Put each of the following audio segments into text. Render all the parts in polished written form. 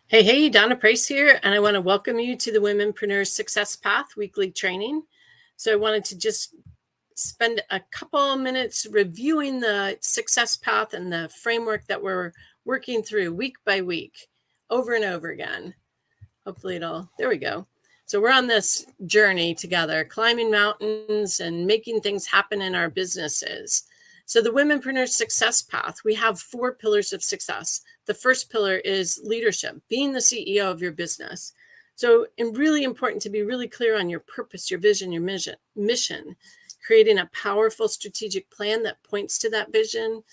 Hey, Donna Price here, and I want to welcome you to the Womenpreneur Success Path weekly training. So I wanted to just spend a couple minutes reviewing the success path and the framework that we're working through week by week, over and over again. Hopefully there we go. So we're on this journey together, climbing mountains and making things happen in our businesses. So the Womenpreneur Success Path, we have 4 pillars of success. The first pillar is leadership, being the CEO of your business. So it's really important to be really clear on your purpose, your vision, your mission, creating a powerful strategic plan that points to that vision,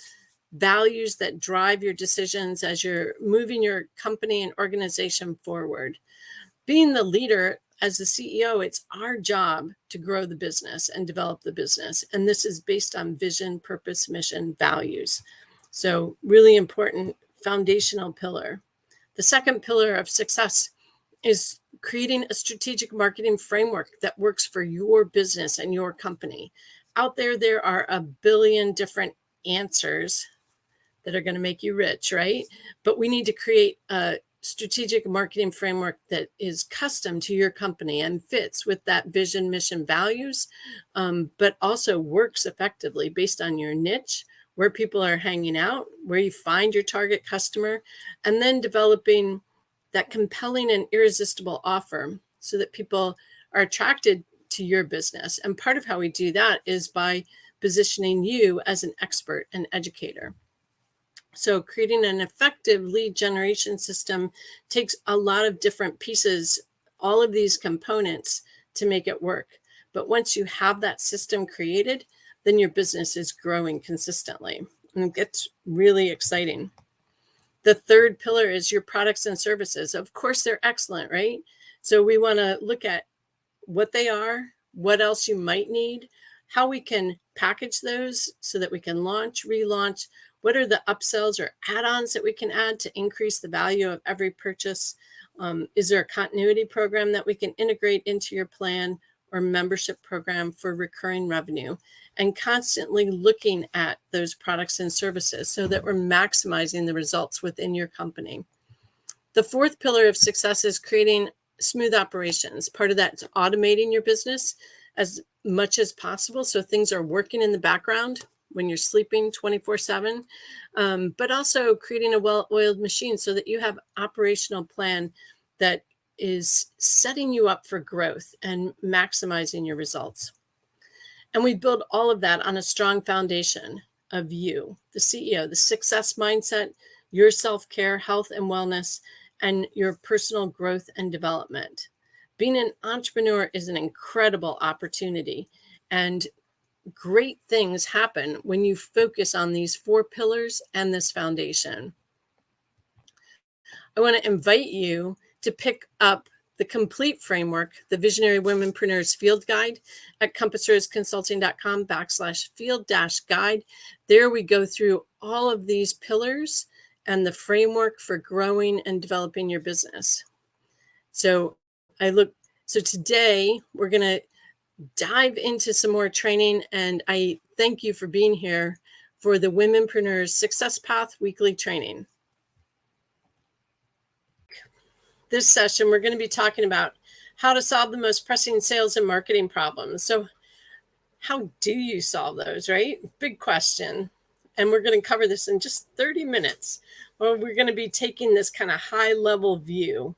values that drive your decisions as you're moving your company and organization forward. Being the leader as the CEO, it's our job to grow the business and develop the business. And this is based on vision, purpose, mission, values. So really important foundational pillar. The second pillar of success is creating a strategic marketing framework that works for your business and your company. Out there are a billion different answers that are going to make you rich, right? But we need to create a strategic marketing framework that is custom to your company and fits with that vision, mission, values, but also works effectively based on your niche, where people are hanging out, where you find your target customer, and then developing that compelling and irresistible offer so that people are attracted to your business. And part of how we do that is by positioning you as an expert and educator. So creating an effective lead generation system takes a lot of different pieces, all of these components to make it work. But once you have that system created, then your business is growing consistently, and it gets really exciting. The third pillar is your products and services. Of course, they're excellent, right? So we want to look at what they are, what else you might need, how we can package those so that we can launch, relaunch. What are the upsells or add-ons that we can add to increase the value of every purchase? Is there a continuity program that we can integrate into your plan or membership program for recurring revenue? And constantly looking at those products and services so that we're maximizing the results within your company. The fourth pillar of success is creating smooth operations. Part of that is automating your business as much as possible so things are working in the background when you're sleeping 24/7, but also creating a well-oiled machine so that you have an operational plan that is setting you up for growth and maximizing your results. And we build all of that on a strong foundation of you, the CEO, the success mindset, your self-care, health and wellness, and your personal growth and development. Being an entrepreneur is an incredible opportunity, and great things happen when you focus on these 4 pillars and this foundation. I want to invite you to pick up the complete framework, the Visionary Womenpreneurs Field Guide at compassersconsulting.com/field-guide. There we go through all of these pillars and the framework for growing and developing your business. So today we're going to dive into some more training, and I thank you for being here for the Womenpreneurs Success Path weekly training. This session, we're going to be talking about how to solve the most pressing sales and marketing problems. So how do you solve those, right? Big question. And we're going to cover this in just 30 minutes. Well, we're going to be taking this kind of high level view.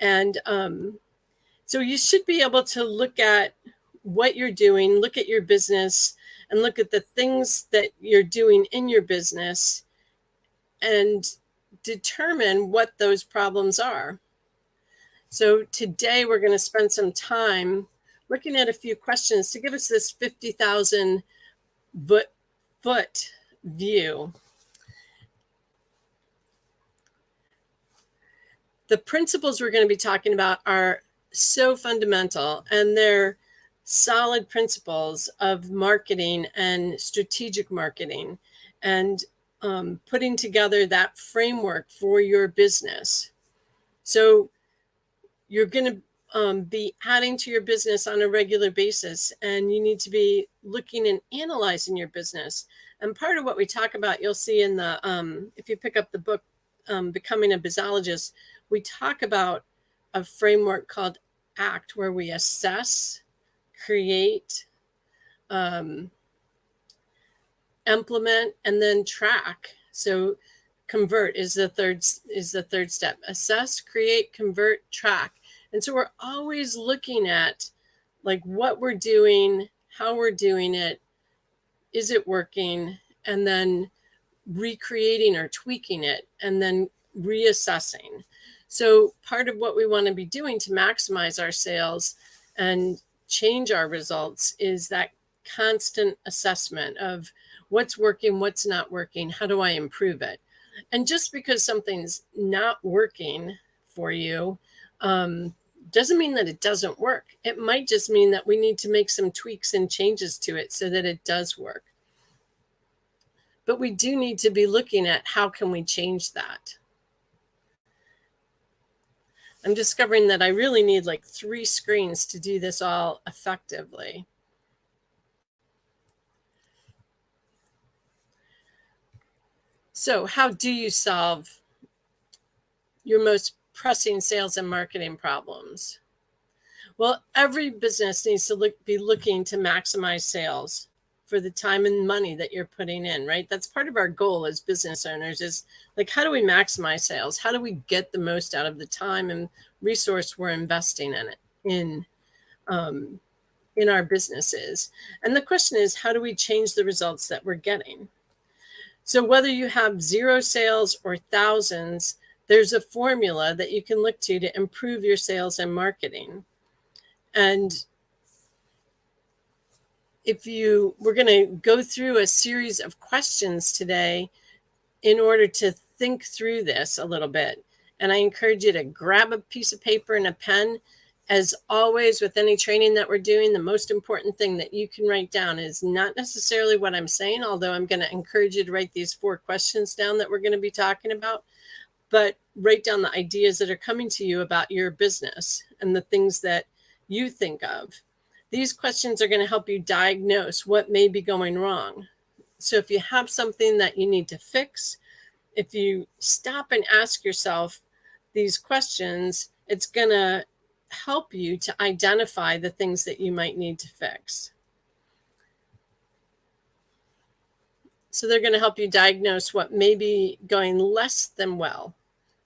And so you should be able to look at what you're doing, look at your business, and look at the things that you're doing in your business and determine what those problems are. So today we're going to spend some time looking at a few questions to give us this 50,000 foot view. The principles we're going to be talking about are so fundamental, and they're solid principles of marketing and strategic marketing and putting together that framework for your business. So you're going to be adding to your business on a regular basis, and you need to be looking and analyzing your business. And part of what we talk about, you'll see in the, if you pick up the book, becoming a bisologist, we talk about a framework called ACT, where we assess, create, implement, and then track. So convert is the third step. Assess, create, convert, track. And so we're always looking at like what we're doing, how we're doing it, is it working, and then recreating or tweaking it, and then reassessing. So part of what we want to be doing to maximize our sales and change our results is that constant assessment of what's working, what's not working, how do I improve it? And just because something's not working for you doesn't mean that it doesn't work. It might just mean that we need to make some tweaks and changes to it so that it does work. But we do need to be looking at how can we change that. I'm discovering that I really need like 3 screens to do this all effectively. So how do you solve your most pressing sales and marketing problems? Well, every business needs to be looking to maximize sales for the time and money that you're putting in, right? That's part of our goal as business owners is like, how do we maximize sales? How do we get the most out of the time and resource we're investing in it, in our businesses? And the question is, how do we change the results that we're getting? So whether you have 0 sales or thousands, there's a formula that you can look to improve your sales and marketing. And we're going to go through a series of questions today in order to think through this a little bit. And I encourage you to grab a piece of paper and a pen. As always, with any training that we're doing, the most important thing that you can write down is not necessarily what I'm saying, although I'm going to encourage you to write these 4 questions down that we're going to be talking about, but write down the ideas that are coming to you about your business and the things that you think of. These questions are going to help you diagnose what may be going wrong. So if you have something that you need to fix, if you stop and ask yourself these questions, it's going to help you to identify the things that you might need to fix. So they're going to help you diagnose what may be going less than well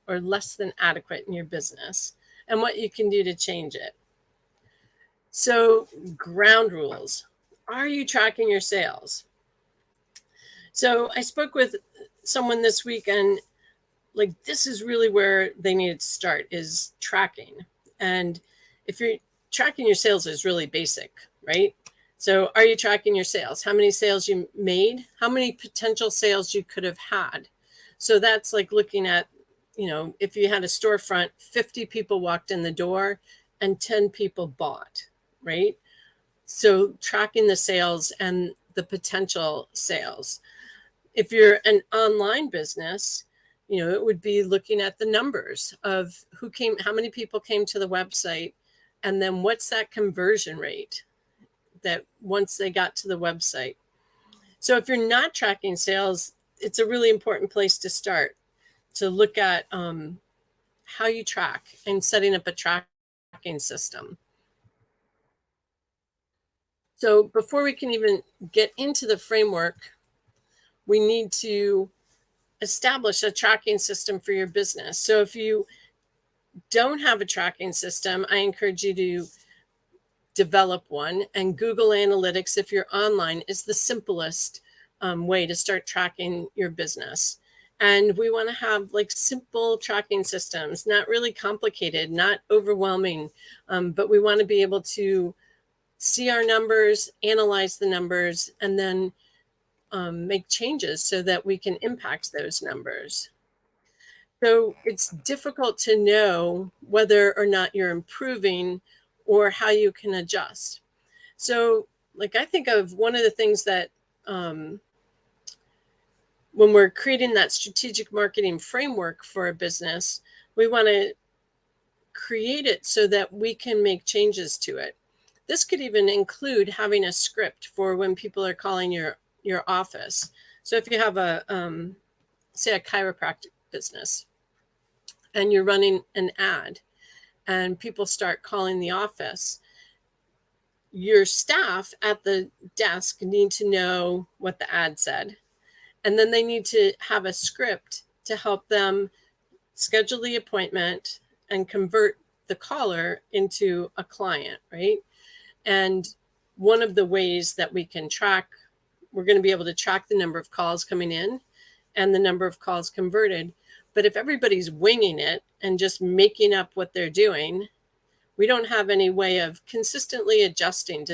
or less than adequate in your business and what you can do to change it. So ground rules. Are you tracking your sales? So I spoke with someone this week, and like, this is really where they needed to start, is tracking. And if you're tracking your sales is really basic, right? So are you tracking your sales? How many sales you made? How many potential sales you could have had? So that's like looking at, if you had a storefront, 50 people walked in the door and 10 people bought, right? So tracking the sales and the potential sales. If you're an online business, it would be looking at the numbers of who came, how many people came to the website, and then what's that conversion rate that once they got to the website. So if you're not tracking sales, it's a really important place to start, to look at how you track and setting up a tracking system. So before we can even get into the framework, we need to establish a tracking system for your business. So if you don't have a tracking system, I encourage you to develop one. And Google Analytics, if you're online, is the simplest way to start tracking your business. And we want to have like simple tracking systems, not really complicated, not overwhelming, but we want to be able to see our numbers, analyze the numbers, and then make changes so that we can impact those numbers. So it's difficult to know whether or not you're improving or how you can adjust. So like, I think of one of the things that when we're creating that strategic marketing framework for a business, we want to create it so that we can make changes to it. This could even include having a script for when people are calling your office. So if you have a, say, a chiropractic business, and you're running an ad and people start calling the office, your staff at the desk need to know what the ad said. And then they need to have a script to help them schedule the appointment and convert the caller into a client, right? And one of the ways that we can track, we're going to be able to track the number of calls coming in and the number of calls converted. But if everybody's winging it and just making up what they're doing, we don't have any way of consistently adjusting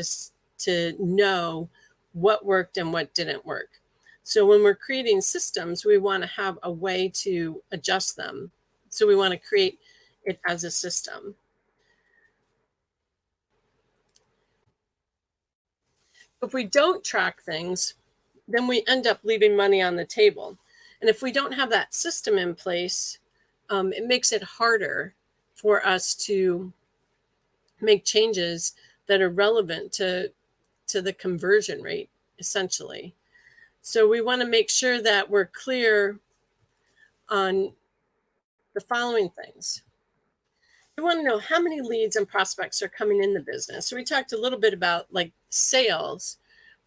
to know what worked and what didn't work. So when we're creating systems, we want to have a way to adjust them. So we want to create it as a system. If we don't track things, then we end up leaving money on the table. And if we don't have that system in place, it makes it harder for us to make changes that are relevant to the conversion rate, essentially. So we want to make sure that we're clear on the following things. We want to know how many leads and prospects are coming in the business. So we talked a little bit about like sales,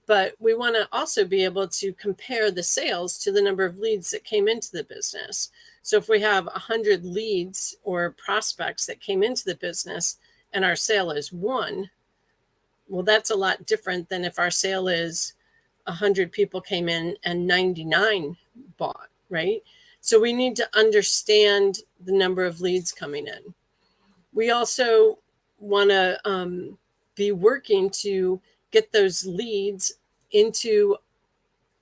but we want to also be able to compare the sales to the number of leads that came into the business. So if we have 100 leads or prospects that came into the business and our sale is 1, well, that's a lot different than if our sale is 100 people came in and 99 bought, right? So we need to understand the number of leads coming in. We also want to be working to get those leads into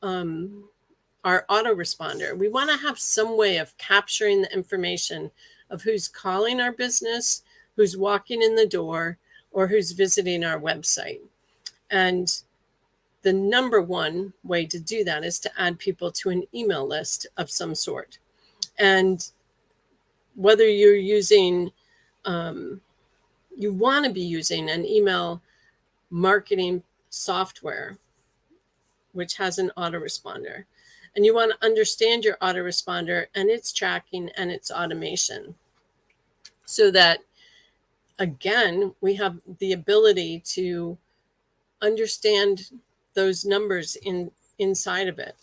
our autoresponder. We want to have some way of capturing the information of who's calling our business, who's walking in the door, or who's visiting our website. And the number one way to do that is to add people to an email list of some sort. And whether you're using, you want to be using an email marketing software, which has an autoresponder. And you want to understand your autoresponder and its tracking and its automation so that, again, we have the ability to understand those numbers inside of it.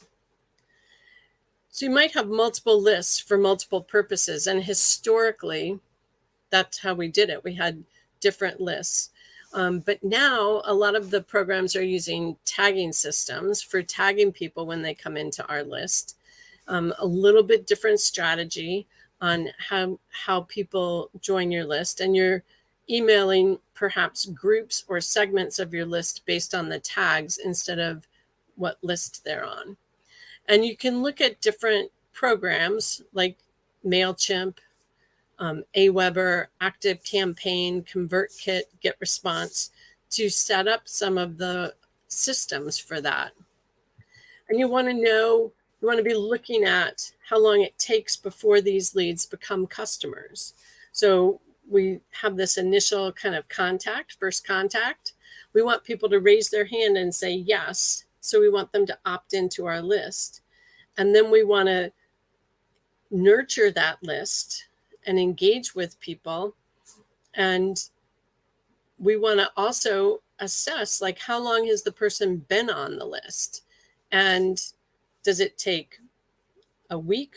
So you might have multiple lists for multiple purposes. And historically, that's how we did it. We had different lists. But now a lot of the programs are using tagging systems for tagging people when they come into our list. A little bit different strategy on how people join your list. And you're emailing perhaps groups or segments of your list based on the tags instead of what list they're on. And you can look at different programs like MailChimp, Aweber, Active Campaign, ConvertKit, GetResponse to set up some of the systems for that. And you want to know, you want to be looking at how long it takes before these leads become customers. So we have this initial kind of contact, first contact. We want people to raise their hand and say yes. So we want them to opt into our list. And then we want to nurture that list and engage with people. And we want to also assess, like, how long has the person been on the list? And does it take a week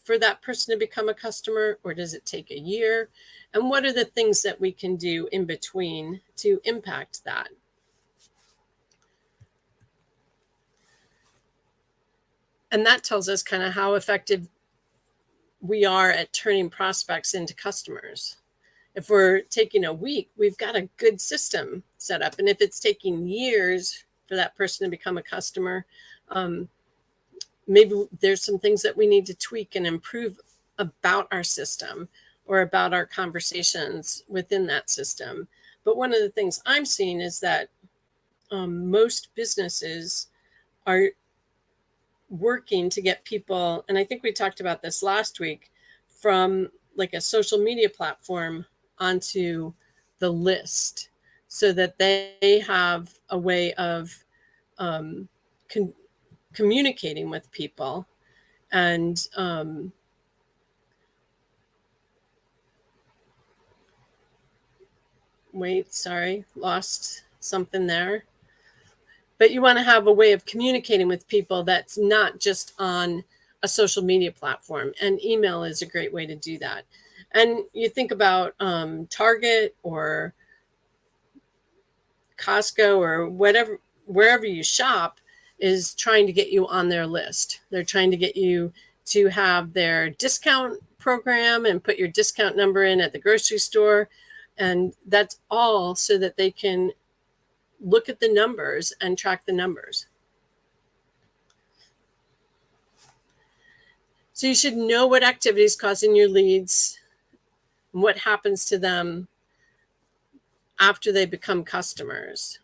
for that person to become a customer, or does it take a year? And what are the things that we can do in between to impact that? And that tells us kind of how effective we are at turning prospects into customers. If we're taking a week, we've got a good system set up. And if it's taking years for that person to become a customer, maybe there's some things that we need to tweak and improve about our system or about our conversations within that system. But one of the things I'm seeing is that most businesses are working to get people, and I think we talked about this last week, from like a social media platform onto the list so that they have a way of communicating with people and wait, sorry, lost something there. But you want to have a way of communicating with people that's not just on a social media platform. And email is a great way to do that. And you think about Target or Costco or whatever, wherever you shop, is trying to get you on their list. They're trying to get you to have their discount program and put your discount number in at the grocery store. And that's all so that they can look at the numbers and track the numbers. So you should know what activity is causing your leads and what happens to them after they become customers.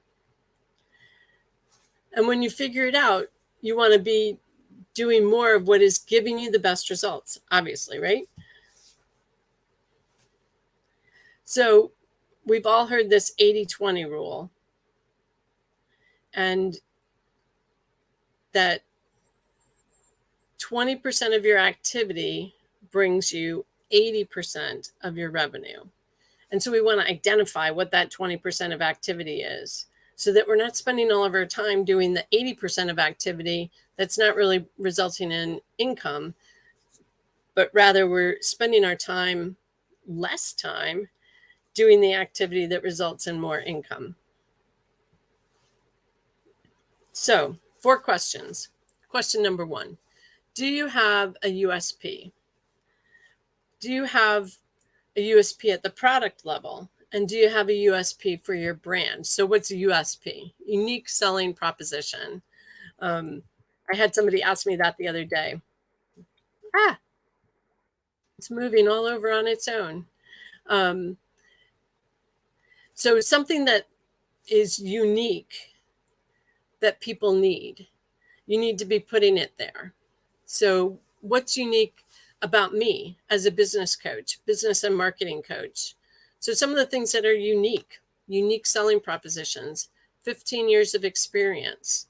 And when you figure it out, you want to be doing more of what is giving you the best results, obviously, right? So we've all heard this 80-20 rule, and that 20% of your activity brings you 80% of your revenue. And so we want to identify what that 20% of activity is, so that we're not spending all of our time doing the 80% of activity that's not really resulting in income, but rather we're spending our time, less time, doing the activity that results in more income. So 4 questions. Question number 1, do you have a USP? Do you have a USP at the product level? And do you have a USP for your brand? So what's a USP? Unique selling proposition. I had somebody ask me that the other day. It's moving all over on its own. So something that is unique that people need, you need to be putting it there. So what's unique about me as a business coach, business and marketing coach? So some of the things that are unique selling propositions, 15 years of experience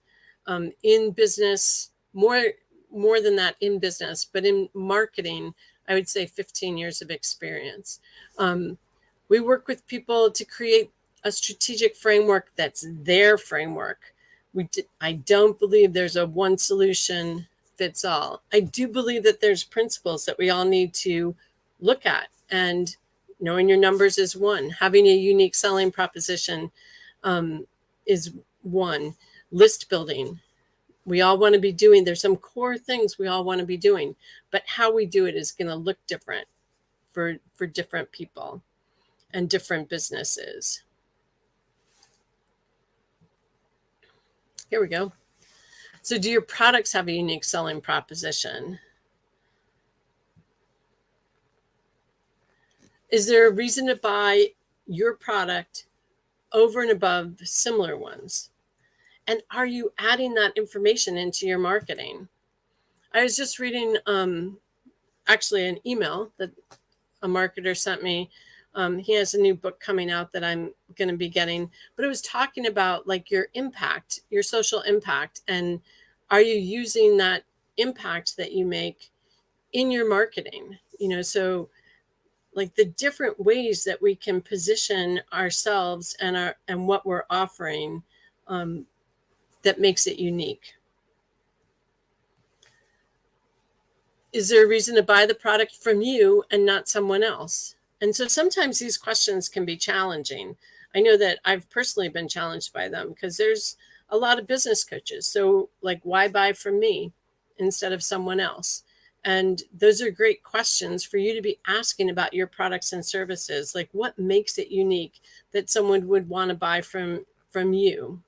in business, more than that in business, but in marketing, I would say 15 years of experience. We work with people to create a strategic framework that's their framework. I don't believe there's a one solution fits all. I do believe that there's principles that we all need to look at, and knowing your numbers is one. Having a unique selling proposition is one. List building, we all want to be doing. There's some core things we all want to be doing, but how we do it is going to look different for different people and different businesses. Here we go. So do your products have a unique selling proposition? Is there a reason to buy your product over and above similar ones? And are you adding that information into your marketing? I was just reading actually an email that a marketer sent me. He has a new book coming out that I'm going to be getting, but it was talking about like your impact, your social impact, and are you using that impact that you make in your marketing? You know, so like the different ways that we can position ourselves and what we're offering that makes it unique. Is there a reason to buy the product from you and not someone else? And so sometimes these questions can be challenging. I know that I've personally been challenged by them because there's a lot of business coaches. So like, why buy from me instead of someone else? And those are great questions for you to be asking about your products and services. Like, what makes it unique that someone would want to buy from you?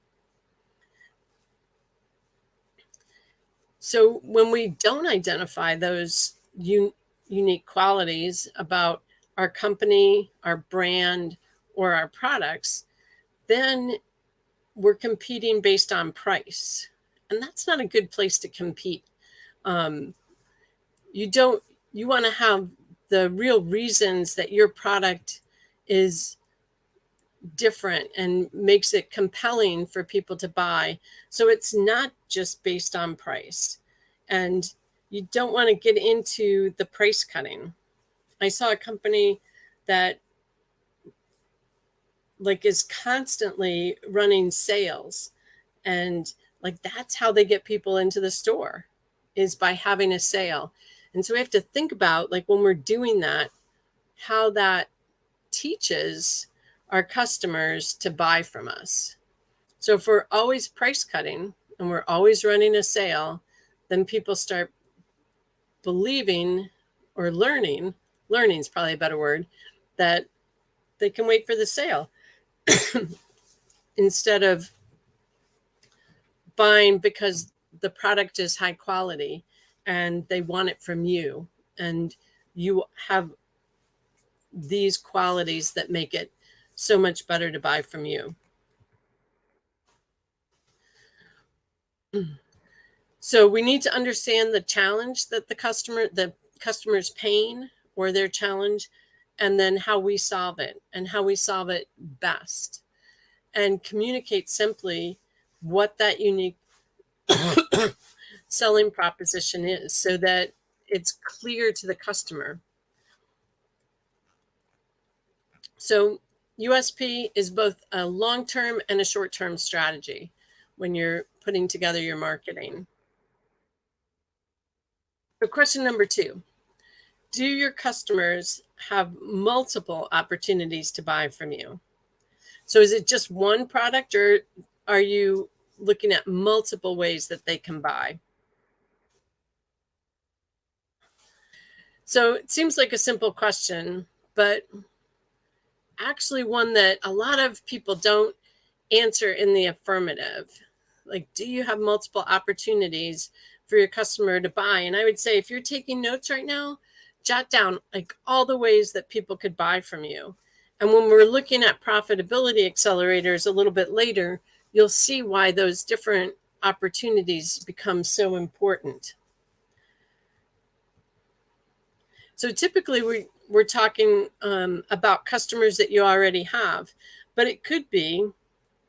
So when we don't identify those unique qualities about our company, our brand, or our products, then we're competing based on price. And that's not a good place to compete. You want to have the real reasons that your product is different and makes it compelling for people to buy. So it's not just based on price. And you don't want to get into the price cutting. I saw a company that like is constantly running sales, and like that's how they get people into the store, is by having a sale. And so we have to think about, like, when we're doing that, how that teaches our customers to buy from us. So if we're always price cutting and we're always running a sale, then people start believing or learning is probably a better word, that they can wait for the sale instead of buying because the product is high quality and they want it from you, and you have these qualities that make it so much better to buy from you. So we need to understand the challenge that the customer's pain or their challenge, and then how we solve it and how we solve it best, and communicate simply what that unique selling proposition is so that it's clear to the customer. So USP is both a long-term and a short-term strategy when you're putting together your marketing. So question number 2, do your customers have multiple opportunities to buy from you? So is it just one product, or are you looking at multiple ways that they can buy? So it seems like a simple question, but actually one that a lot of people don't answer in the affirmative. Like, do you have multiple opportunities for your customer to buy? And I would say, if you're taking notes right now, jot down like all the ways that people could buy from you. And when we're looking at profitability accelerators a little bit later, you'll see why those different opportunities become so important. So typically we're talking about customers that you already have, but it could be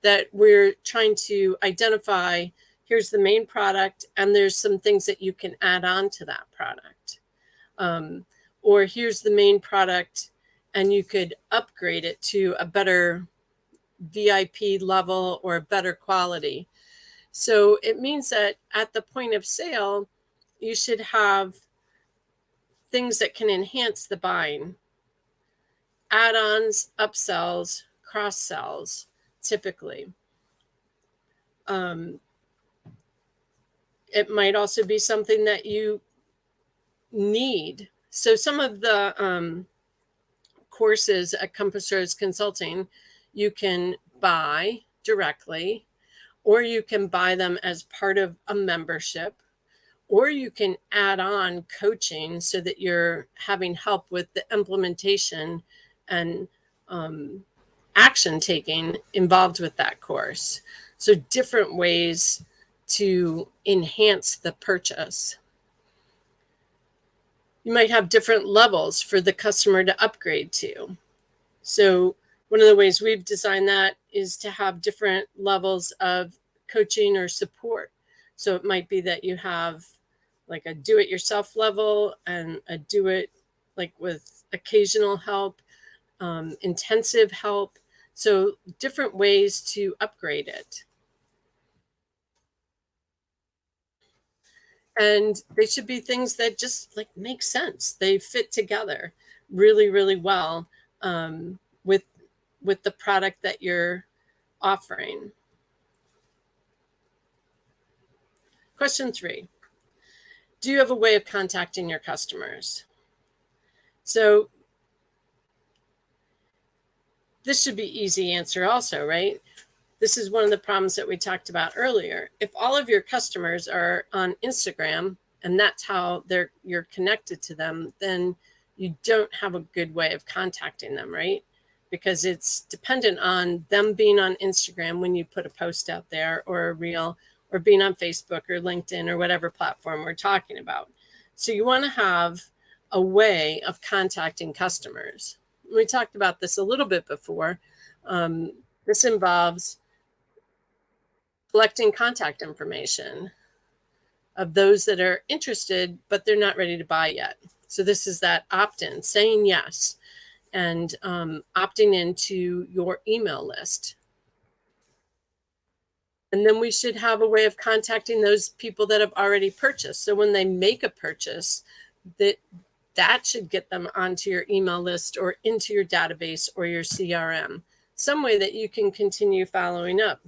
that we're trying to identify, here's the main product, and there's some things that you can add on to that product. Or here's the main product, and you could upgrade it to a better VIP level or better quality. So it means that at the point of sale, you should have things that can enhance the buying. Add-ons, upsells, cross-sells, typically. It might also be something that you need. So some of the courses at Compassers Consulting, you can buy directly, or you can buy them as part of a membership, or you can add on coaching so that you're having help with the implementation and action taking involved with that course. So different ways to enhance the purchase. You might have different levels for the customer to upgrade to. So one of the ways we've designed that is to have different levels of coaching or support. So it might be that you have like a do-it-yourself level and a do-it like with occasional help, intensive help. So different ways to upgrade it. And they should be things that just like make sense. They fit together really, really well with the product that you're offering. Question 3, do you have a way of contacting your customers? So this should be easy answer also, right? This is one of the problems that we talked about earlier. If all of your customers are on Instagram and that's how you're connected to them, then you don't have a good way of contacting them, right? Because it's dependent on them being on Instagram when you put a post out there or a reel, or being on Facebook or LinkedIn or whatever platform we're talking about. So you want to have a way of contacting customers. We talked about this a little bit before. This involves collecting contact information of those that are interested, but they're not ready to buy yet. So this is that opt-in, saying yes. and opting into your email list. And then we should have a way of contacting those people that have already purchased. So when they make a purchase, that should get them onto your email list or into your database or your CRM, some way that you can continue following up.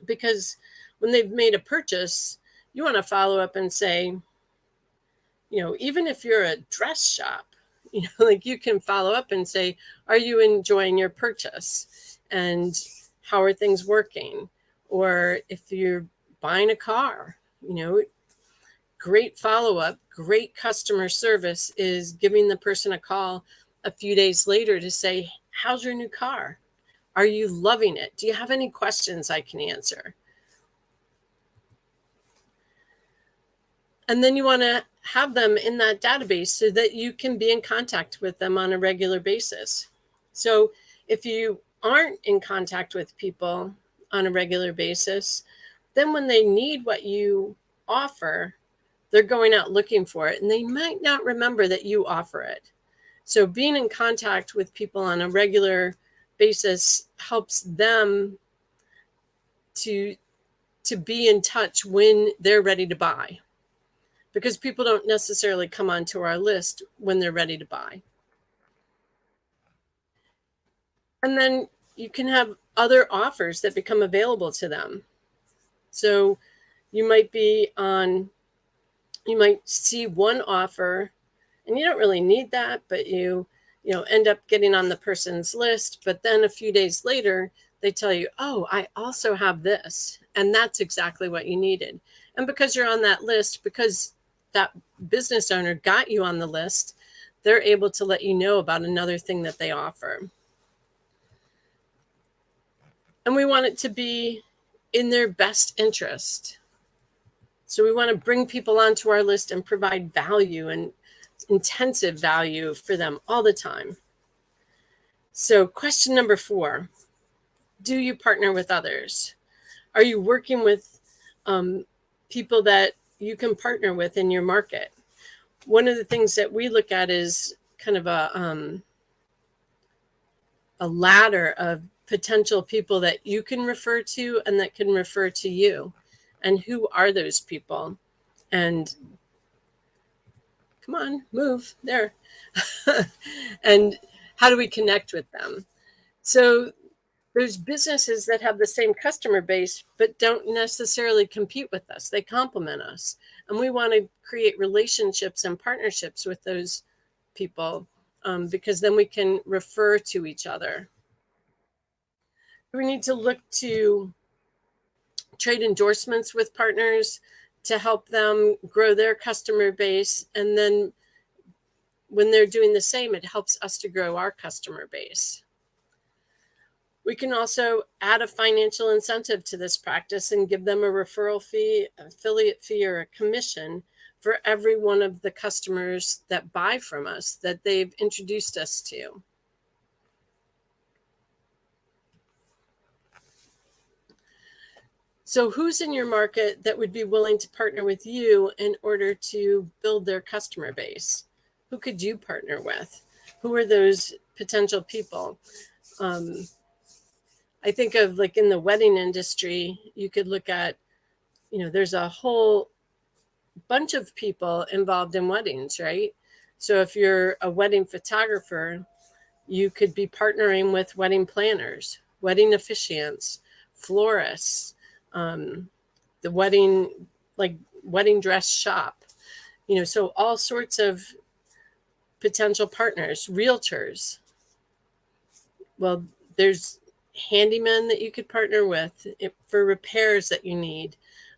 Because when they've made a purchase, you want to follow up and say, even if you're a dress shop, like you can follow up and say, are you enjoying your purchase? And how are things working? Or if you're buying a car, great follow-up, great customer service is giving the person a call a few days later to say, how's your new car? Are you loving it? Do you have any questions I can answer? And then you want to have them in that database so that you can be in contact with them on a regular basis. So if you aren't in contact with people on a regular basis, then when they need what you offer, they're going out looking for it, and they might not remember that you offer it. So being in contact with people on a regular basis helps them to be in touch when they're ready to buy, because people don't necessarily come onto our list when they're ready to buy. And then you can have other offers that become available to them. So you might see one offer and you don't really need that, but you end up getting on the person's list. But then a few days later, they tell you, oh, I also have this. And that's exactly what you needed. And because you're on that list, because that business owner got you on the list, they're able to let you know about another thing that they offer. And we want it to be in their best interest. So we want to bring people onto our list and provide value and intensive value for them all the time. So question number 4, do you partner with others? Are you working with people that you can partner with in your market? One of the things that we look at is kind of a ladder of potential people that you can refer to and that can refer to you. And who are those people? And come on, move there. And how do we connect with them? So there's businesses that have the same customer base, but don't necessarily compete with us. They complement us. And we want to create relationships and partnerships with those people because then we can refer to each other. We need to look to trade endorsements with partners to help them grow their customer base. And then when they're doing the same, it helps us to grow our customer base. We can also add a financial incentive to this practice and give them a referral fee, affiliate fee, or a commission for every one of the customers that buy from us that they've introduced us to. So who's in your market that would be willing to partner with you in order to build their customer base? Who could you partner with? Who are those potential people? I think of like in the wedding industry, you could look at, there's a whole bunch of people involved in weddings, right? So if you're a wedding photographer, you could be partnering with wedding planners, wedding officiants, florists, the wedding dress shop, so all sorts of potential partners, realtors. Well, there's handymen that you could partner with for repairs that you need.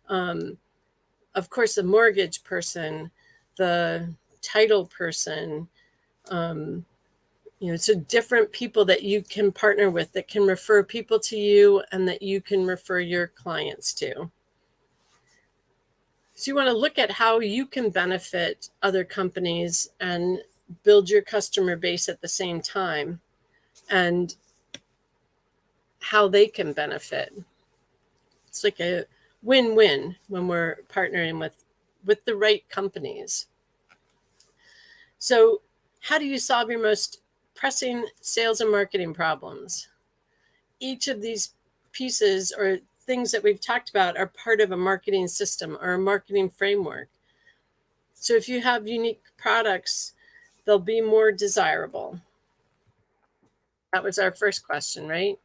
Of course, the mortgage person, the title person, so different people that you can partner with that can refer people to you and that you can refer your clients to. So you want to look at how you can benefit other companies and build your customer base at the same time, and how they can benefit. It's like a win-win when we're partnering with the right companies. So how do you solve your most pressing sales and marketing problems. Each of these pieces or things that we've talked about are part of a marketing system or a marketing framework. So if you have unique products, they'll be more desirable. That was our first question, right?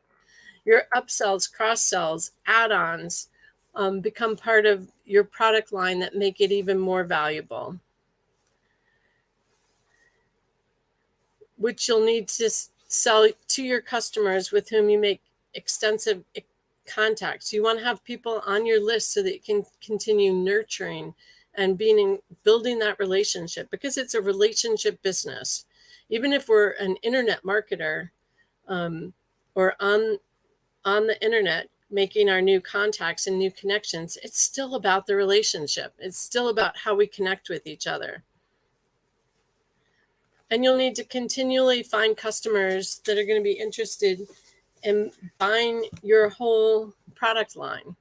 Your upsells, cross-sells, add-ons become part of your product line that make it even more valuable, which you'll need to sell to your customers with whom you make extensive contacts. You want to have people on your list so that you can continue nurturing and building that relationship, because it's a relationship business. Even if we're an internet marketer or on the internet making our new contacts and new connections, it's still about the relationship. It's still about how we connect with each other. And you'll need to continually find customers that are going to be interested in buying your whole product line.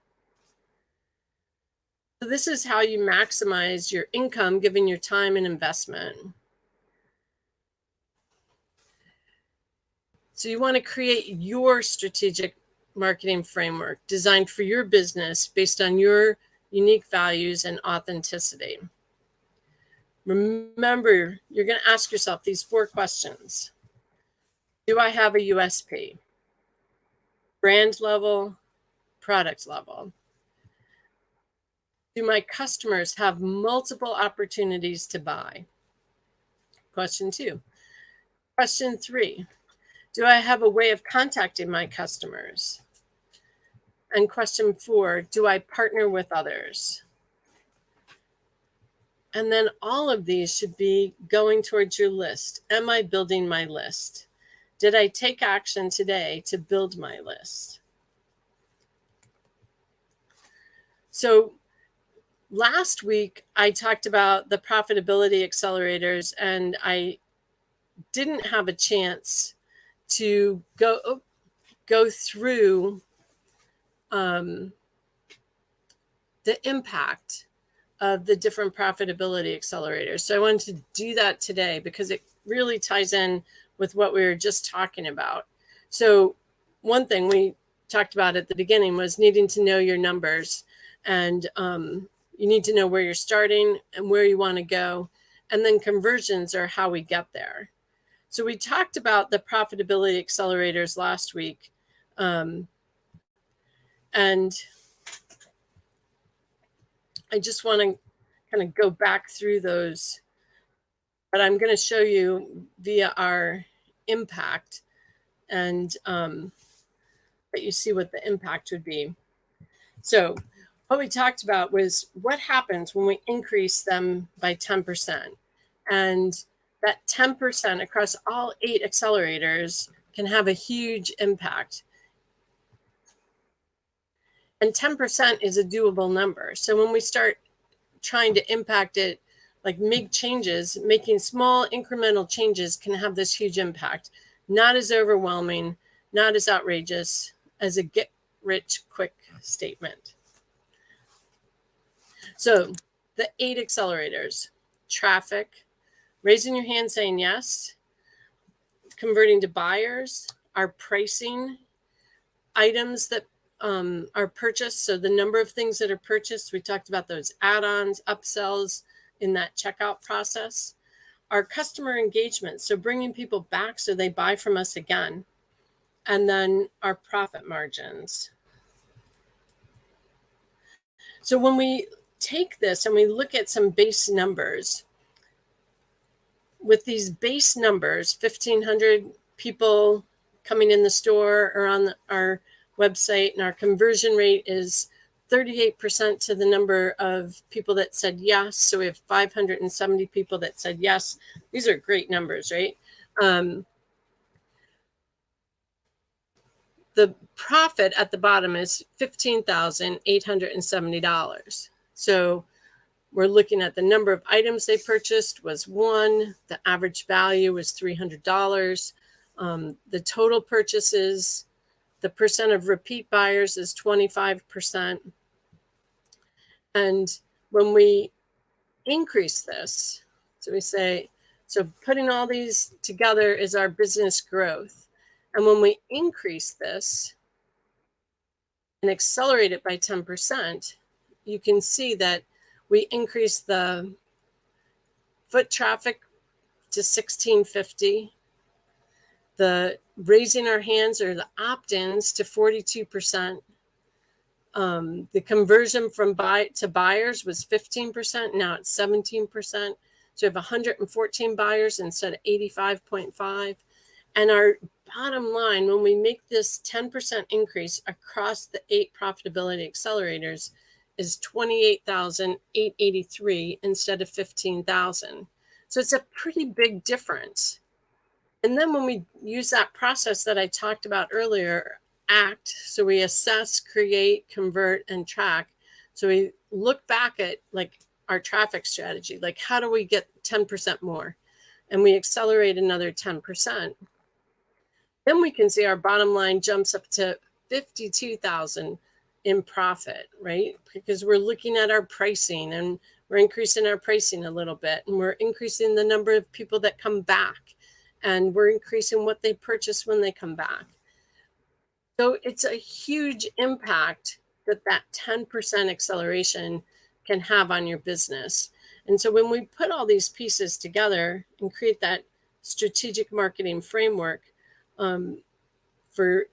So this is how you maximize your income given your time and investment. So you want to create your strategic marketing framework designed for your business based on your unique values and authenticity. Remember, you're going to ask yourself these 4 questions. Do I have a USP? Brand level, product level. Do my customers have multiple opportunities to buy? Question 2. Question 3. Do I have a way of contacting my customers? And question 4, do I partner with others? And then all of these should be going towards your list. Am I building my list? Did I take action today to build my list? So last week, I talked about the profitability accelerators, and I didn't have a chance to go through the impact of the different profitability accelerators. So I wanted to do that today because it really ties in with what we were just talking about. So one thing we talked about at the beginning was needing to know your numbers, and you need to know where you're starting and where you want to go. And then conversions are how we get there. So we talked about the profitability accelerators last week. And I just want to kind of go back through those, but I'm going to show you via our impact, and that you see what the impact would be. So what we talked about was what happens when we increase them by 10%. And that 10% across all 8 accelerators can have a huge impact. And 10% is a doable number. So when we start trying to impact it, like make changes, making small incremental changes can have this huge impact. Not as overwhelming, not as outrageous as a get rich quick statement. So the 8 accelerators: traffic, raising your hand saying yes, converting to buyers, our pricing, items that are purchased. So the number of things that are purchased, we talked about those add-ons, upsells in that checkout process. Our customer engagement, so bringing people back so they buy from us again. And then our profit margins. So when we take this and we look at some base numbers, with these base numbers, 1,500 people coming in the store or on our website, and our conversion rate is 38% to the number of people that said yes. So we have 570 people that said yes. These are great numbers, right? The profit at the bottom is $15,870. So we're looking at the number of items they purchased was 1. The average value was $300. The total purchases, the percent of repeat buyers is 25%. And when we increase this, so we say So putting all these together is our business growth. And when we increase this and accelerate it by 10%, you can see that we increase the foot traffic to 1650, the raising our hands or the opt-ins to 42%. The conversion from buy to buyers was 15%. Now it's 17%. So we have 114 buyers instead of 85.5. And our bottom line, when we make this 10% increase across the 8 profitability accelerators, is 28,883 instead of 15,000. So it's a pretty big difference. And then when we use that process that I talked about earlier, ACT, so we assess, create, convert, and track. So we look back at like our traffic strategy, like how do we get 10% more? And we accelerate another 10%. Then we can see our bottom line jumps up to 52,000 in profit, right? Because we're looking at our pricing and we're increasing our pricing a little bit, and we're increasing the number of people that come back, and we're increasing what they purchase when they come back. So it's a huge impact that 10% acceleration can have on your business. And so when we put all these pieces together and create that strategic marketing framework for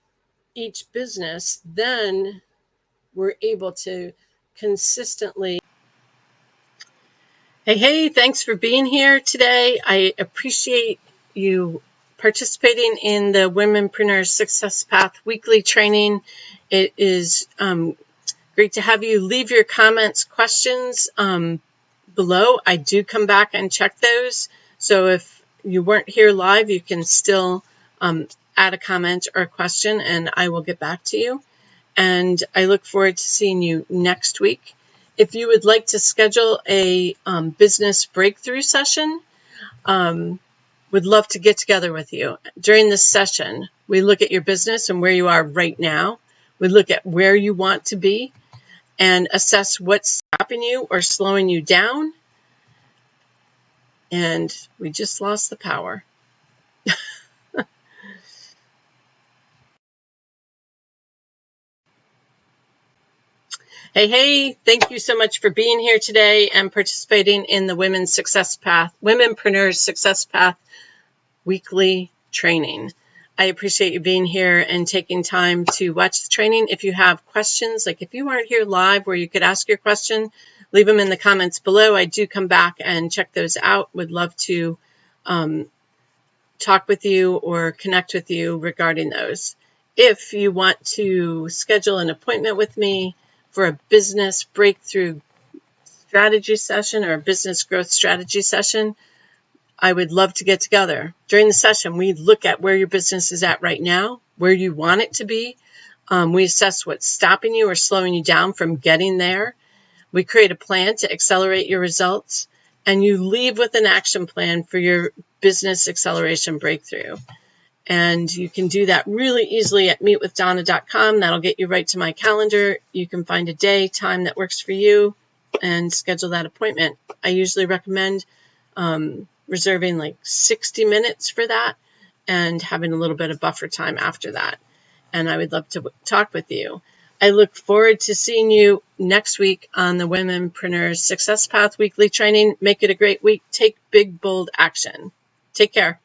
each business, then we're able to consistently. Hey, thanks for being here today. I appreciate you participating in the Womenpreneur Success Path weekly training. It is great to have you. Leave your comments, questions below. I do come back and check those. So if you weren't here live, you can still add a comment or a question, and I will get back to you. And I look forward to seeing you next week. If you would like to schedule a business breakthrough session, would love to get together with you. During this session, we look at your business and where you are right now. We look at where you want to be and assess what's stopping you or slowing you down. And we just lost the power. Hey, thank you so much for being here today and participating in the Womenpreneur Success Path weekly training. I appreciate you being here and taking time to watch the training. If you have questions, like if you aren't here live where you could ask your question, leave them in the comments below. I do come back and check those out. Would love to talk with you or connect with you regarding those. If you want to schedule an appointment with me for a business breakthrough strategy session or a business growth strategy session, I would love to get together. During the session, we look at where your business is at right now, where you want it to be. We assess what's stopping you or slowing you down from getting there. We create a plan to accelerate your results, and you leave with an action plan for your business acceleration breakthrough. And you can do that really easily at meetwithdonna.com. That'll get you right to my calendar. You can find a day, time that works for you and schedule that appointment. I usually recommend reserving like 60 minutes for that and having a little bit of buffer time after that. And I would love to talk with you. I look forward to seeing you next week on the Womenpreneur Success Path weekly training. Make it a great week. Take big, bold action. Take care.